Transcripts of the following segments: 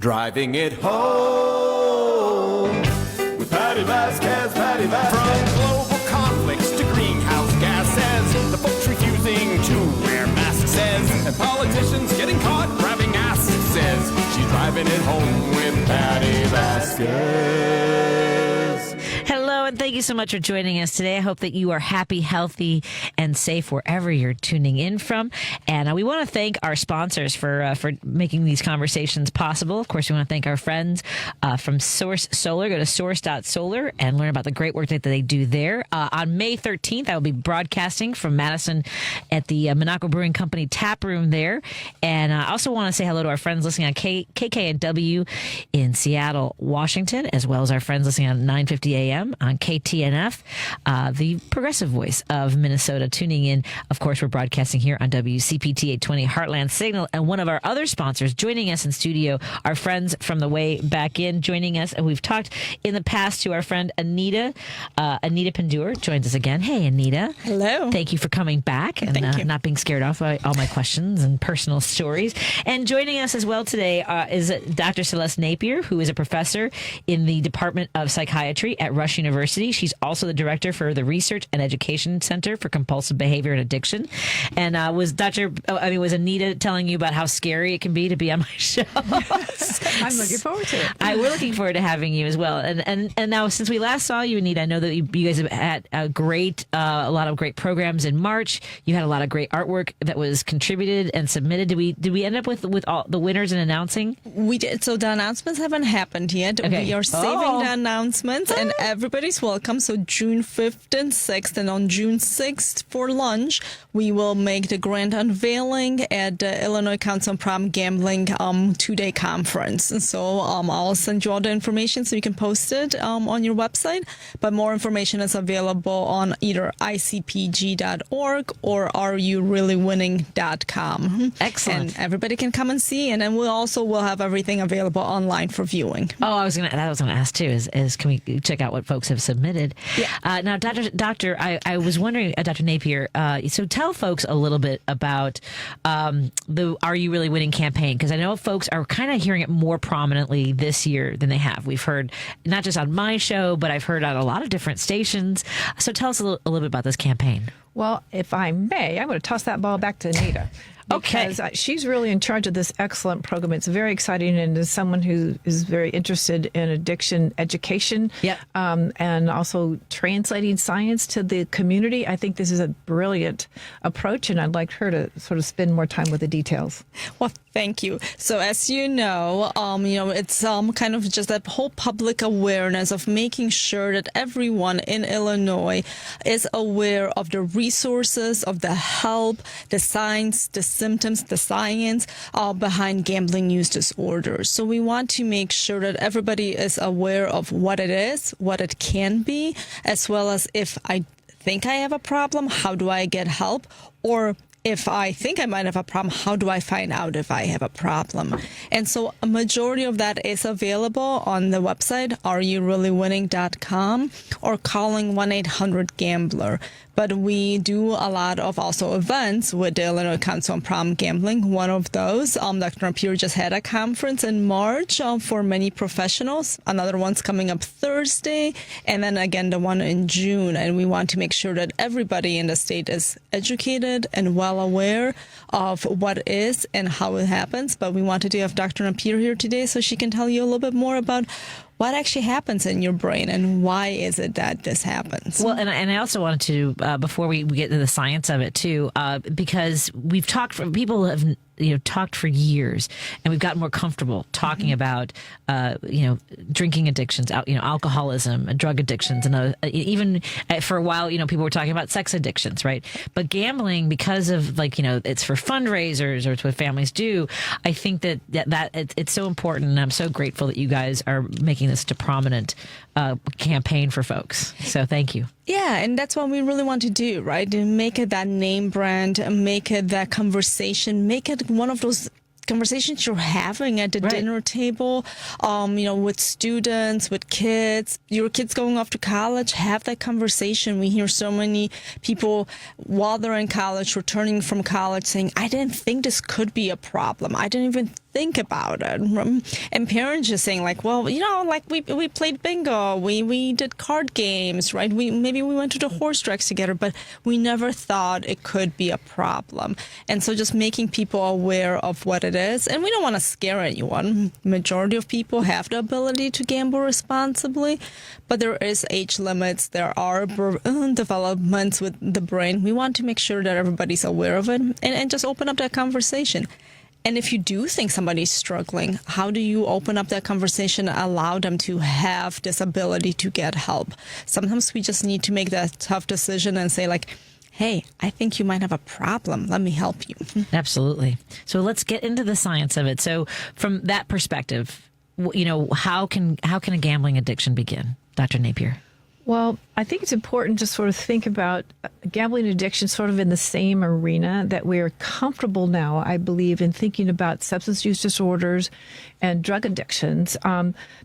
Driving it home with Patti Vasquez, Patti Vasquez. From global conflicts to greenhouse gases, the folks refusing to wear masks says, and politicians getting caught grabbing ass says, she's driving it home with Patti Vasquez. Hello, and thank you so much for joining us today. I hope that you are happy, healthy, and safe wherever you're tuning in from. And we want to thank our sponsors for making these conversations possible. Of course, we want to thank our friends from Source Solar. Go to source.solar and learn about the great work that they do there. On May 13th, I will be broadcasting from Madison at the Monaco Brewing Company tap room there. And I also want to say hello to our friends listening on KKNW in Seattle, Washington, as well as our friends listening on 950 AM on KTNF, the progressive voice of Minnesota, tuning in. Of course, we're broadcasting here on WCPT 820 Heartland Signal. And one of our other sponsors joining us in studio, our friends from the way back in, joining us. And we've talked in the past to our friend Anita. Anita Pindiur joins us again. Hey, Anita. Hello. Thank you for coming back and not being scared off by all my questions and personal stories. And joining us as well today is Dr. Celeste Napier, who is a professor in the Department of Psychiatry at Rush University. She's also the director for the Research and Education Center for Compulsive Behavior and Addiction. And was Anita telling you about how scary it can be to be on my show? I'm looking forward to it. We're looking forward to having you as well. And now, since we last saw you, Anita, I know that you guys have had a lot of great programs in March. You had a lot of great artwork that was contributed and submitted. Did we end up with all the winners and announcing? We did. So the announcements haven't happened yet. Okay. We are saving the announcements, and everybody's welcome. So June 5th and 6th, and on June 6th for lunch, we will make the grand unveiling at the Illinois Council on Problem Gambling 2-day conference. And so I'll send you all the information so you can post it on your website. But more information is available on either icpg.org or areyoureallywinning.com. Excellent. And everybody can come and see, and then we'll have everything available online for viewing. Oh, I was gonna ask too. Is can we check out what folks have submitted? Yeah. Now, Doctor, I was wondering, Dr. Napier. So tell folks a little bit about the "Are You Really Winning" campaign, because I know folks are kind of hearing it more prominently this year than they have. We've heard not just on my show, but I've heard on a lot of different stations. So tell us a little bit about this campaign. Well, if I may, I'm going to toss that ball back to Anita. Because she's really in charge of this excellent program. It's very exciting, and as someone who is very interested in addiction education, and also translating science to the community, I think this is a brilliant approach, and I'd like her to sort of spend more time with the details. Well, thank you. So as you know, it's kind of just that whole public awareness of making sure that everyone in Illinois is aware of the resources, of the help, the signs, the symptoms, the science behind gambling use disorders. So we want to make sure that everybody is aware of what it is, what it can be, as well as if I think I have a problem, how do I get help? Or if I think I might have a problem, how do I find out if I have a problem? And so a majority of that is available on the website, areyoureallywinning.com, or calling 1-800-GAMBLER. But we do a lot of also events with the Illinois Council on Problem Gambling. One of those, Dr. Napier just had a conference in March for many professionals. Another one's coming up Thursday, and then again the one in June. And we want to make sure that everybody in the state is educated and well aware of what is and how it happens. But we wanted to have Dr. Napier here today so she can tell you a little bit more about what actually happens in your brain and why is it that this happens. Well, and I also wanted to, before we get into the science of it too, because we've talked, people have talked for years, and we've gotten more comfortable talking about, drinking addictions, alcoholism, and drug addictions, and even for a while, people were talking about sex addictions, right? But gambling, because of it's for fundraisers or it's what families do. I think that it's so important, and I'm so grateful that you guys are making this a prominent campaign for folks. So thank you. Yeah, and that's what we really want to do, right? To make it that name brand, make it that conversation, make it one of those conversations you're having at the dinner table, with students, with kids, your kids going off to college, have that conversation. We hear so many people while they're in college, returning from college, saying, I didn't think this could be a problem. I didn't even think about it. And parents just saying like, well, like we played bingo, we did card games, right? Maybe we went to the horse tracks together, but we never thought it could be a problem. And so just making people aware of what it is. And we don't want to scare anyone. Majority of people have the ability to gamble responsibly, but there is age limits. There are developments with the brain. We want to make sure that everybody's aware of it and just open up that conversation. And if you do think somebody's struggling, how do you open up that conversation and allow them to have this ability to get help? Sometimes we just need to make that tough decision and say like, hey, I think you might have a problem. Let me help you. Absolutely. So let's get into the science of it. So from that perspective, how can a gambling addiction begin, Dr. Napier? Well, I think it's important to sort of think about gambling addiction sort of in the same arena that we're comfortable now, I believe, in thinking about substance use disorders and drug addictions,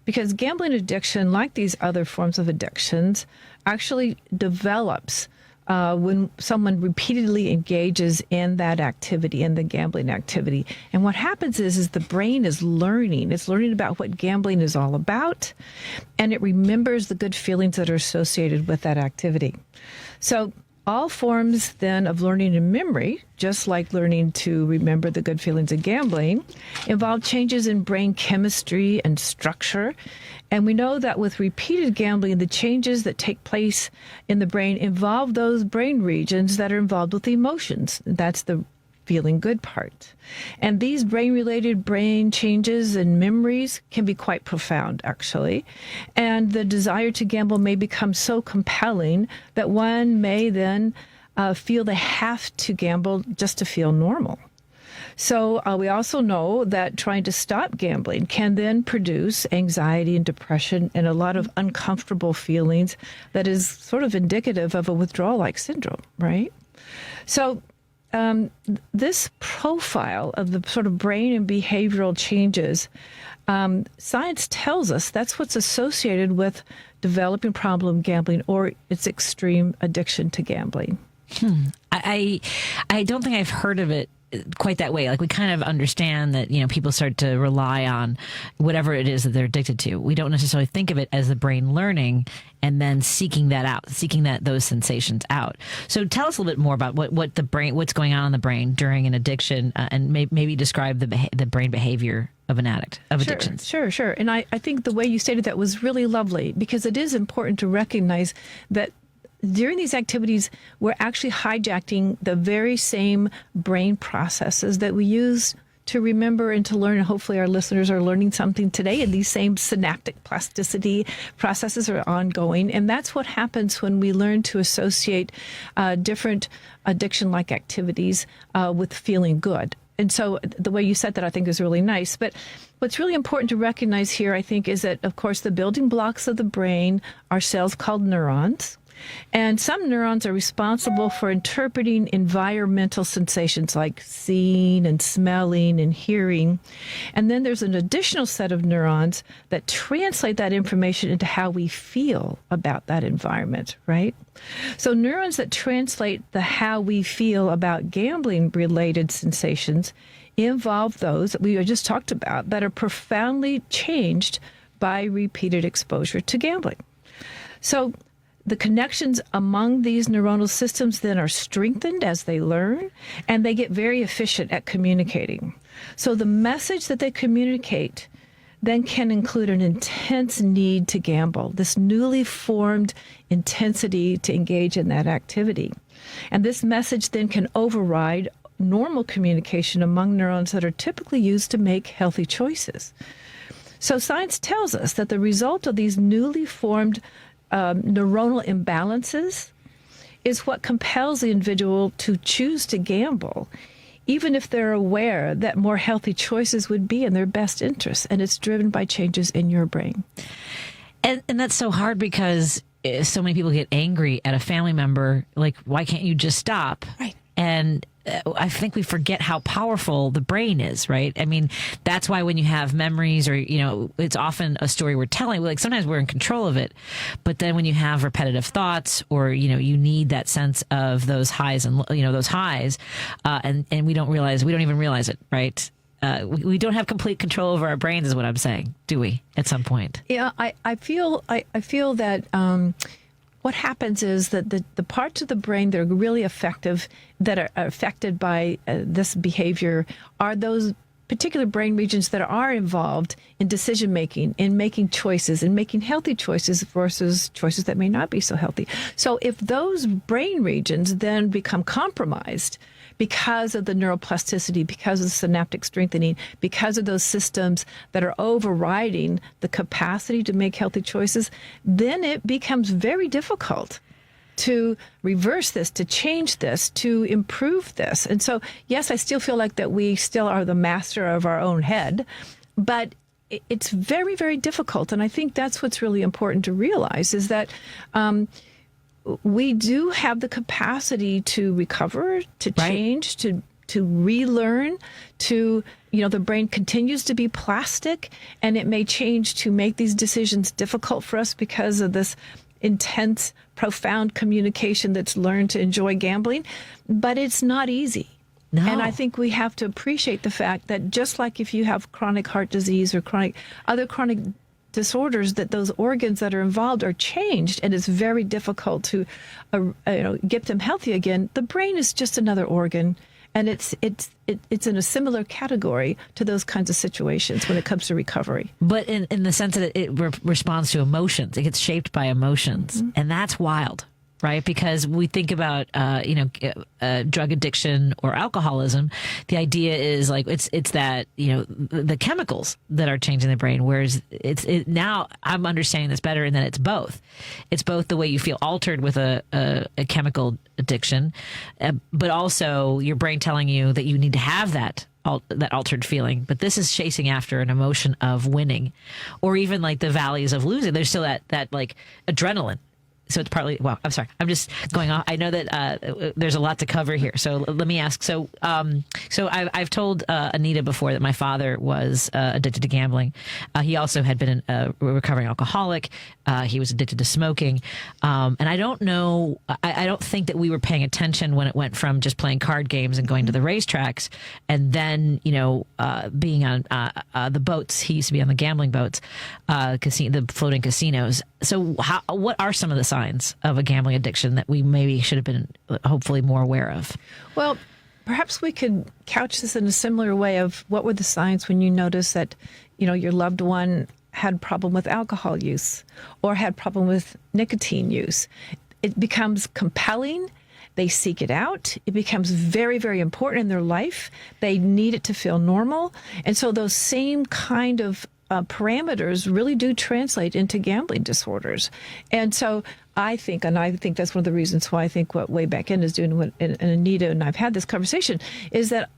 because gambling addiction, like these other forms of addictions, actually develops when someone repeatedly engages in that activity, in the gambling activity. And what happens is the brain is learning. It's learning about what gambling is all about, and it remembers the good feelings that are associated with that activity. So all forms then of learning and memory, just like learning to remember the good feelings of gambling, involve changes in brain chemistry and structure. And we know that with repeated gambling, the changes that take place in the brain involve those brain regions that are involved with emotions. That's the feeling good part. And these brain-related brain changes and memories can be quite profound, actually. And the desire to gamble may become so compelling that one may then feel they have to gamble just to feel normal. So we also know that trying to stop gambling can then produce anxiety and depression and a lot of uncomfortable feelings that is sort of indicative of a withdrawal-like syndrome, right? So this profile of the sort of brain and behavioral changes, science tells us that's what's associated with developing problem gambling or its extreme addiction to gambling. I don't think I've heard of it quite that way. Like, we kind of understand that, people start to rely on whatever it is that they're addicted to. We don't necessarily think of it as the brain learning and then seeking those sensations out. So tell us a little bit more about what's going on in the brain during an addiction, and maybe describe the brain behavior of an addict, of addictions. Sure. And I think the way you stated that was really lovely, because it is important to recognize that during these activities, we're actually hijacking the very same brain processes that we use to remember and to learn. And hopefully our listeners are learning something today, and these same synaptic plasticity processes are ongoing. And that's what happens when we learn to associate different addiction-like activities with feeling good. And so the way you said that, I think, is really nice. But what's really important to recognize here, I think, is that, of course, the building blocks of the brain are cells called neurons. And some neurons are responsible for interpreting environmental sensations like seeing and smelling and hearing. And then there's an additional set of neurons that translate that information into how we feel about that environment, right? So neurons that translate the how we feel about gambling-related sensations involve those that we just talked about that are profoundly changed by repeated exposure to gambling. So the connections among these neuronal systems then are strengthened as they learn, and they get very efficient at communicating. So the message that they communicate then can include an intense need to gamble, this newly formed intensity to engage in that activity. And this message then can override normal communication among neurons that are typically used to make healthy choices. So science tells us that the result of these newly formed neuronal imbalances is what compels the individual to choose to gamble, even if they're aware that more healthy choices would be in their best interest, and it's driven by changes in your brain. And that's so hard, because so many people get angry at a family member, like, why can't you just stop? Right. And I think we forget how powerful the brain is, right? I mean, that's why when you have memories, or, it's often a story we're telling, like, sometimes we're in control of it. But then when you have repetitive thoughts, or, you need that sense of those highs and, and we don't even realize it, right? we don't have complete control over our brains, is what I'm saying, do we? At some point, Yeah, I feel that what happens is that the parts of the brain that are really effective, that are affected by this behavior, are those particular brain regions that are involved in decision making, in making choices, in making healthy choices versus choices that may not be so healthy. So if those brain regions then become compromised because of the neuroplasticity, because of the synaptic strengthening, because of those systems that are overriding the capacity to make healthy choices, then it becomes very difficult to reverse this, to change this, to improve this. And so, yes, I still feel like that we still are the master of our own head, but it's very, very difficult. And I think that's what's really important to realize, is that we do have the capacity to recover, to change, to relearn, to, the brain continues to be plastic, and it may change to make these decisions difficult for us because of this intense, profound communication that's learned to enjoy gambling, but it's not easy. No. And I think we have to appreciate the fact that just like if you have chronic heart disease or other chronic disorders, that those organs that are involved are changed, and it's very difficult to get them healthy again. The brain is just another organ, and it's in a similar category to those kinds of situations when it comes to recovery. But in the sense that it responds to emotions, it gets shaped by emotions, and that's wild, right? Because we think about drug addiction or alcoholism. The idea is like it's that the chemicals that are changing the brain. Whereas now I'm understanding this better, in that it's both. It's both the way you feel altered with a chemical addiction, but also your brain telling you that you need to have that altered feeling. But this is chasing after an emotion of winning, or even like the valleys of losing. There's still that like adrenaline. So it's partly, well, I'm sorry, I'm just going off. I know that there's a lot to cover here. So let me ask. So I've told Anita before that my father was addicted to gambling. He also had been a recovering alcoholic. He was addicted to smoking. And I don't know, I don't think that we were paying attention when it went from just playing card games and going to the racetracks, and then, being on the boats. He used to be on the gambling boats, the floating casinos. So what are some of the signs of a gambling addiction that we maybe should have been hopefully more aware of? Well, perhaps we could couch this in a similar way of what were the signs when you notice that, your loved one had problem with alcohol use or had problem with nicotine use. It becomes compelling. They seek it out. It becomes very, very important in their life. They need it to feel normal. And so those same kind of parameters really do translate into gambling disorders. And so I think that's one of the reasons why I think what Way Back In is doing, and Anita and I've had this conversation, is that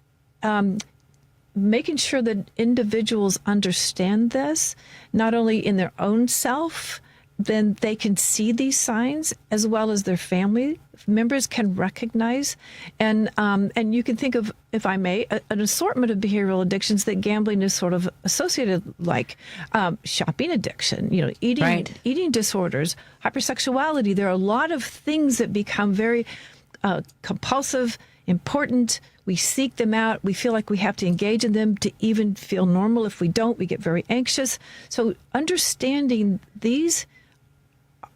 making sure that individuals understand this, not only in their own self, then they can see these signs, as well as their family members can recognize. And you can think of, if I may, an assortment of behavioral addictions that gambling is sort of associated, like shopping addiction, eating disorders, hypersexuality. There are a lot of things that become very compulsive, important. We seek them out. We feel like we have to engage in them to even feel normal. If we don't, we get very anxious. So understanding these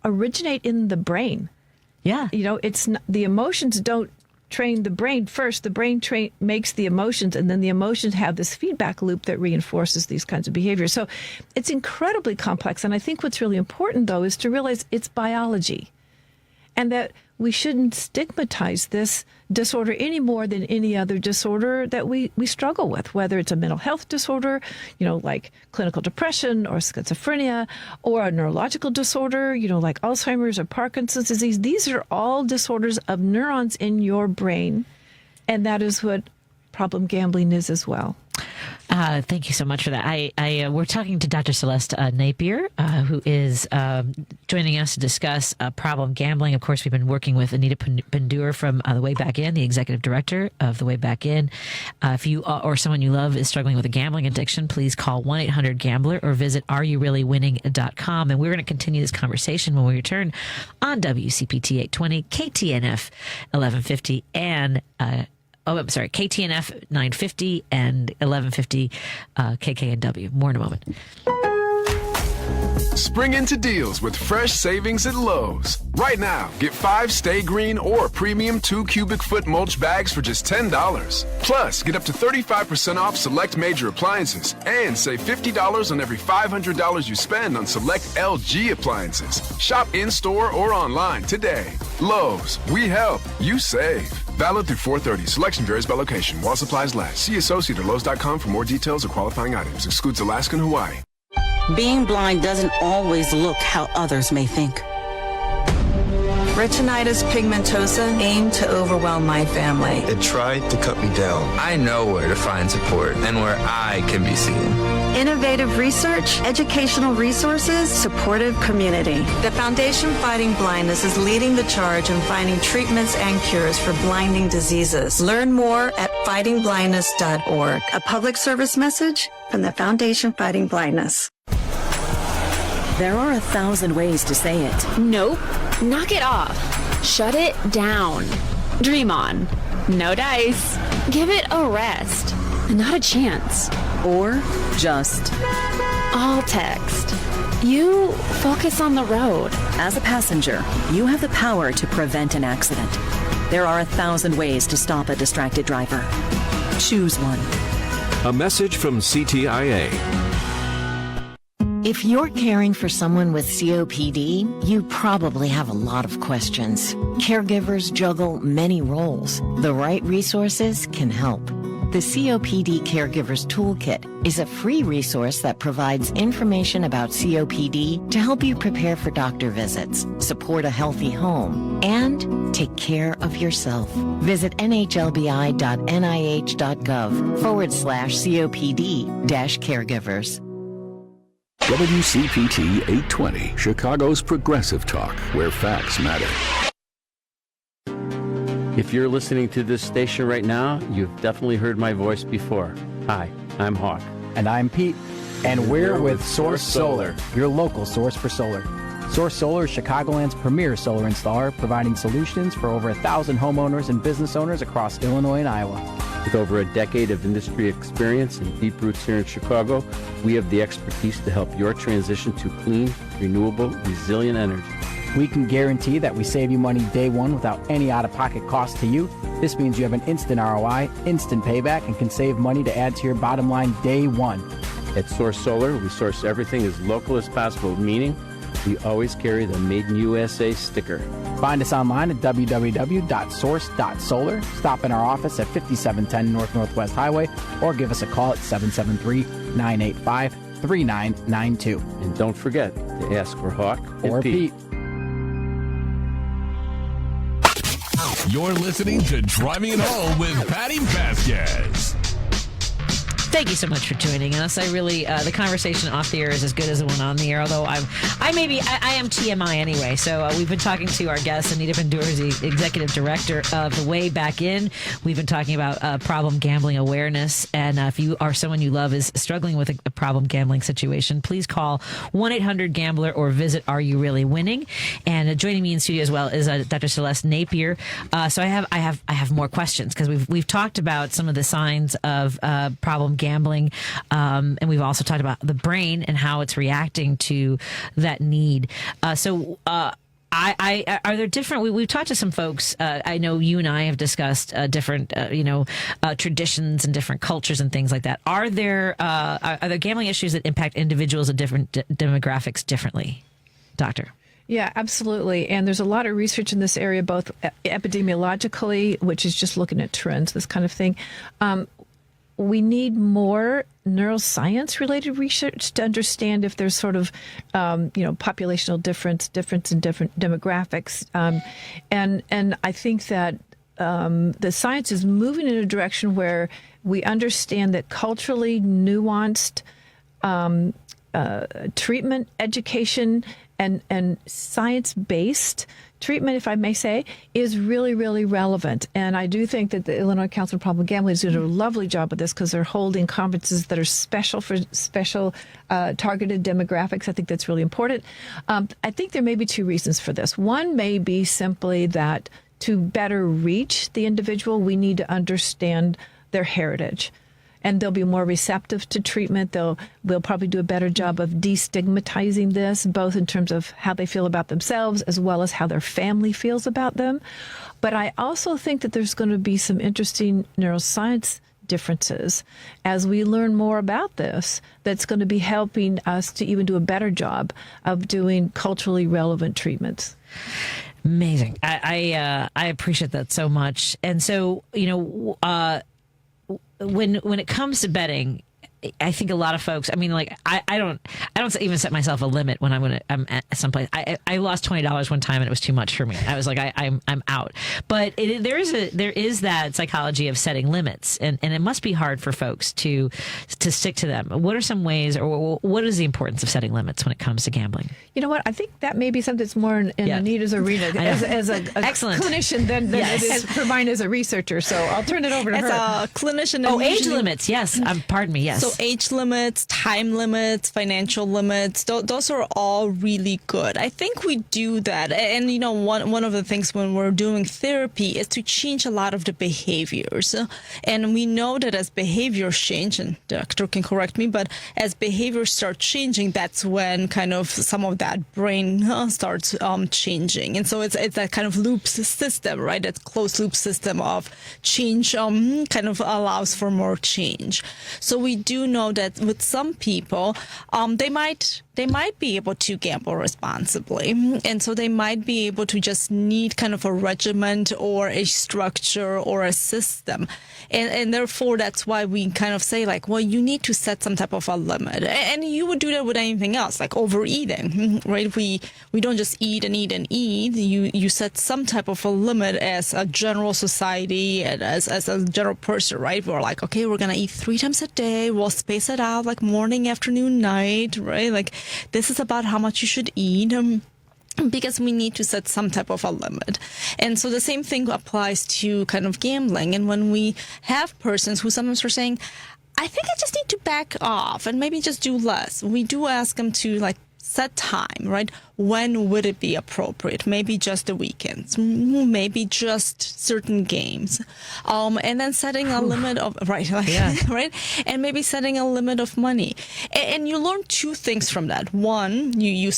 originate in the brain. Yeah. It's not, the emotions don't train the brain first. The brain makes the emotions, and then the emotions have this feedback loop that reinforces these kinds of behaviors. So it's incredibly complex. And I think what's really important, though, is to realize it's biology, and that we shouldn't stigmatize this disorder any more than any other disorder that we struggle with, whether it's a mental health disorder, like clinical depression or schizophrenia, or a neurological disorder, like Alzheimer's or Parkinson's disease. These are all disorders of neurons in your brain, and that is what problem gambling is as well. Thank you so much for that. We're talking to Dr. Celeste Napier, who is joining us to discuss problem gambling. Of course, we've been working with Anita Pindiur from The Way Back In, the executive director of The Way Back In. If you or someone you love is struggling with a gambling addiction, please call 1-800-GAMBLER or visit areyourreallywinning.com. And we're going to continue this conversation when we return on WCPT 820, KTNF 1150, and KTNF 950 and 1150 KKNW. More in a moment. Spring into deals with fresh savings at Lowe's. Right now, get 5 Stay Green or premium 2 cubic foot mulch bags for just $10. Plus, get up to 35% off select major appliances and save $50 on every $500 you spend on select LG appliances. Shop in-store or online today. Lowe's, we help, you save. Valid through 4/30. Selection varies by location. While supplies last. See associate or Lowe's.com for more details or qualifying items. Excludes Alaska and Hawaii. Being blind doesn't always look how others may think. Retinitis pigmentosa aimed to overwhelm my family. It tried to cut me down. I know where to find support and where I can be seen. Innovative research, educational resources, supportive community. The Foundation Fighting Blindness is leading the charge in finding treatments and cures for blinding diseases. Learn more at fightingblindness.org. A public service message from the Foundation Fighting Blindness. There are 1,000 ways to say it. Nope. Knock it off. Shut it down. Dream on. No dice. Give it a rest. Not a chance. Or just. All text. You focus on the road. As a passenger, you have the power to prevent an accident. There are 1,000 ways to stop a distracted driver. Choose one. A message from CTIA. If you're caring for someone with COPD, you probably have a lot of questions. Caregivers juggle many roles. The right resources can help. The COPD Caregivers Toolkit is a free resource that provides information about COPD to help you prepare for doctor visits, support a healthy home, and take care of yourself. Visit nhlbi.nih.gov/COPD-caregivers. WCPT 820, Chicago's progressive talk, where facts matter. If you're listening to this station right now, you've definitely heard my voice before. Hi, I'm Hawk. And I'm Pete. And we're with Source Solar, your local source for solar. Source Solar is Chicagoland's premier solar installer, providing solutions for over 1,000 homeowners and business owners across Illinois and Iowa. With over a decade of industry experience and deep roots here in Chicago, we have the expertise to help your transition to clean, renewable, resilient energy. We can guarantee that we save you money day one without any out-of-pocket cost to you. This means you have an instant ROI, instant payback, and can save money to add to your bottom line day one. At Source Solar, we source everything as local as possible, meaning we always carry the Made in USA sticker. Find us online at www.source.solar. Stop in our office at 5710 North Northwest Highway or give us a call at 773-985-3992. And don't forget to ask for Hawk or Pete. You're listening to Driving It Home with Patti Vasquez. Thank you so much for joining us. I really, the conversation off the air is as good as the one on the air, although I am TMI anyway. So we've been talking to our guest, Anita Pindiur, who's the executive director of The Way Back In. We've been talking about problem gambling awareness. And if you are someone you love is struggling with a problem gambling situation, please call 1-800-GAMBLER or visit Are You Really Winning? And joining me in studio as well is Dr. Celeste Napier. So I have more questions because we've talked about some of the signs of problem gambling, and we've also talked about the brain and how it's reacting to that need. Are there different? We've talked to some folks. I know you and I have discussed different, traditions and different cultures and things like that. Are there gambling issues that impact individuals of different demographics differently, Doctor? Yeah, absolutely. And there's a lot of research in this area, both epidemiologically, which is just looking at trends, this kind of thing. We need more neuroscience-related research to understand if there's sort of, populational difference in different demographics. And I think that the science is moving in a direction where we understand that culturally nuanced treatment, education, and science-based treatment, if I may say, is really, really relevant. And I do think that the Illinois Council of Problem Gambling is doing a lovely job with this because they're holding conferences that are special for special targeted demographics. I think that's really important. I think there may be two reasons for this. One may be simply that to better reach the individual, we need to understand their heritage. And they'll be more receptive to treatment. We'll probably do a better job of destigmatizing this, both in terms of how they feel about themselves as well as how their family feels about them. But I also think that there's going to be some interesting neuroscience differences as we learn more about this, that's going to be helping us to even do a better job of doing culturally relevant treatments. Amazing. I appreciate that so much. And so, when it comes to betting, I think a lot of folks, I mean, like, I don't even set myself a limit when I'm at someplace. I lost $20 one time and it was too much for me. I was like, I'm out. But there is that psychology of setting limits, and it must be hard for folks to stick to them. What are some ways, or what is the importance of setting limits when it comes to gambling? You know what? I think that may be something that's more in Anita's arena as a excellent clinician than it is for mine as a researcher. So I'll turn it over to her. As a clinician. Age limits. Yes. Pardon me. Yes. So age limits, time limits, financial limits, those are all really good. I think we do that. And, one of the things when we're doing therapy is to change a lot of the behaviors. And we know that as behaviors change, and the doctor can correct me, but as behaviors start changing, that's when kind of some of that brain starts changing. And so it's that kind of loop system, right? That closed loop system of change kind of allows for more change. So we do know that with some people, they might be able to gamble responsibly. And so they might be able to just need kind of a regimen or a structure or a system. And therefore, that's why we kind of say, like, well, you need to set some type of a limit. And you would do that with anything else, like overeating, right? We don't just eat and eat and eat. You set some type of a limit as a general society and as a general person, right? We're like, okay, we're going to eat 3 times a day. We'll space it out like morning, afternoon, night, right? Like, this is about how much you should eat. Because we need to set some type of a limit. And so the same thing applies to kind of gambling. And when we have persons who sometimes are saying, I think I just need to back off and maybe just do less, we do ask them to, like, set time, right? When would it be appropriate? Maybe just the weekends, maybe just certain games, and then setting a limit of right, and maybe setting a limit of money. And you learn 2 things from that. One, you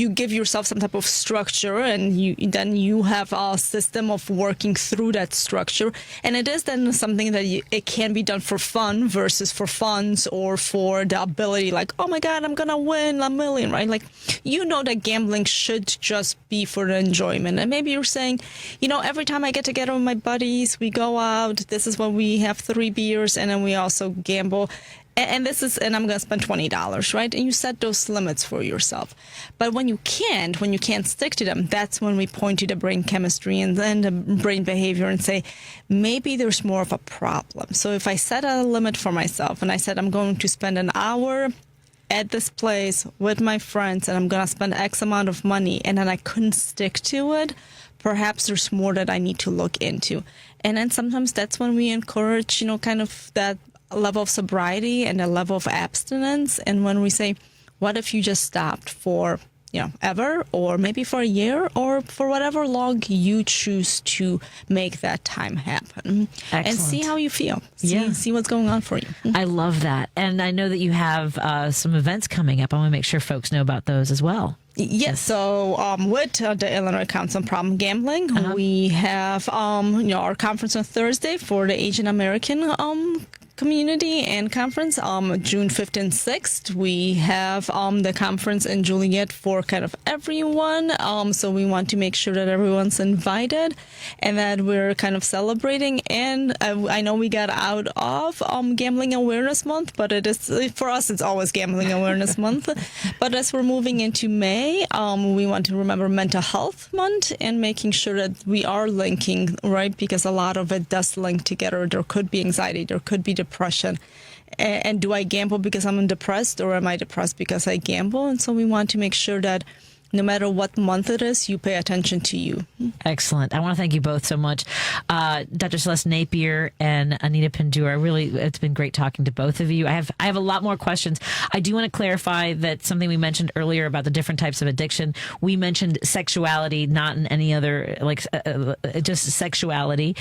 give yourself some type of structure, and you have a system of working through that structure. And it is then something that it can be done for fun versus for funds or for the ability, like, oh my God, I'm gonna win $1 million, right? Like, that gambling should just be for the enjoyment. And maybe you're saying, every time I get together with my buddies, we go out, this is when we have 3 beers, and then we also gamble. And I'm going to spend $20, right? And you set those limits for yourself. But when you can't stick to them, that's when we point to the brain chemistry and then the brain behavior and say, maybe there's more of a problem. So if I set a limit for myself and I said I'm going to spend an hour at this place with my friends and I'm going to spend X amount of money, and then I couldn't stick to it, perhaps there's more that I need to look into. And then sometimes that's when we encourage, kind of that level of sobriety and a level of abstinence. And when we say, what if you just stopped for, ever, or maybe for a year, or for whatever long you choose to make that time happen. Excellent. And see how you feel. See what's going on for you. I love that. And I know that you have some events coming up. I want to make sure folks know about those as well. Yes. So with the Illinois Council on Problem Gambling, we have our conference on Thursday for the Asian American community and conference. June 5th and 6th, we have the conference in Juliet for kind of everyone. So we want to make sure that everyone's invited and that we're kind of celebrating. And I know we got out of Gambling Awareness Month, but it is, for us, it's always Gambling Awareness Month. But as we're moving into May, we want to remember Mental Health Month and making sure that we are linking, right? Because a lot of it does link together. There could be anxiety, there could be depression. And do I gamble because I'm depressed, or am I depressed because I gamble? And so we want to make sure that no matter what month it is, you pay attention to you. Excellent. I want to thank you both so much. Dr. Celeste Napier and Anita Pindiur, it's been great talking to both of you. I have a lot more questions. I do want to clarify that something we mentioned earlier about the different types of addiction. We mentioned sexuality, not in any other, just sexuality.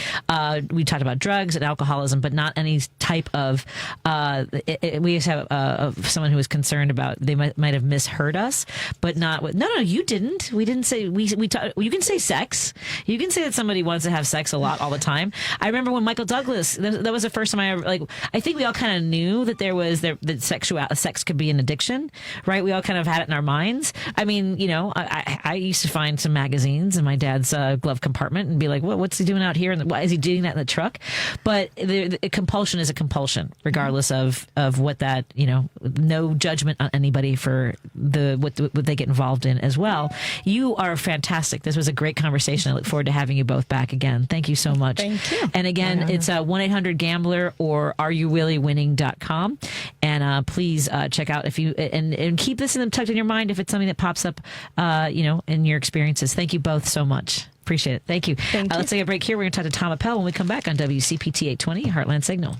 We talked about drugs and alcoholism, but not any type of, we used to have someone who was concerned about they might have misheard us, but not with, no, you didn't. We didn't say, we talk, you can say sex. You can say that somebody wants to have sex a lot all the time. I remember when Michael Douglas, that was the first time I ever, I think we all kind of knew that that sex could be an addiction, right? We all kind of had it in our minds. I mean, I used to find some magazines in my dad's glove compartment and be like, what's he doing out here? And why is he doing that in the truck? But the compulsion is a compulsion, regardless of what that, no judgment on anybody for what they get involved in as well. You are fantastic. This was a great conversation. I look forward to having you both back again. Thank you so much. Thank you. And again, it's 1-800-GAMBLER or areyoureallywinning.com. And please check out if you and keep this tucked in your mind if it's something that pops up, in your experiences. Thank you both so much. Appreciate it. Thank you. Thank you. Let's take a break here. We're going to talk to Tom Appel when we come back on WCPT 820 Heartland Signal.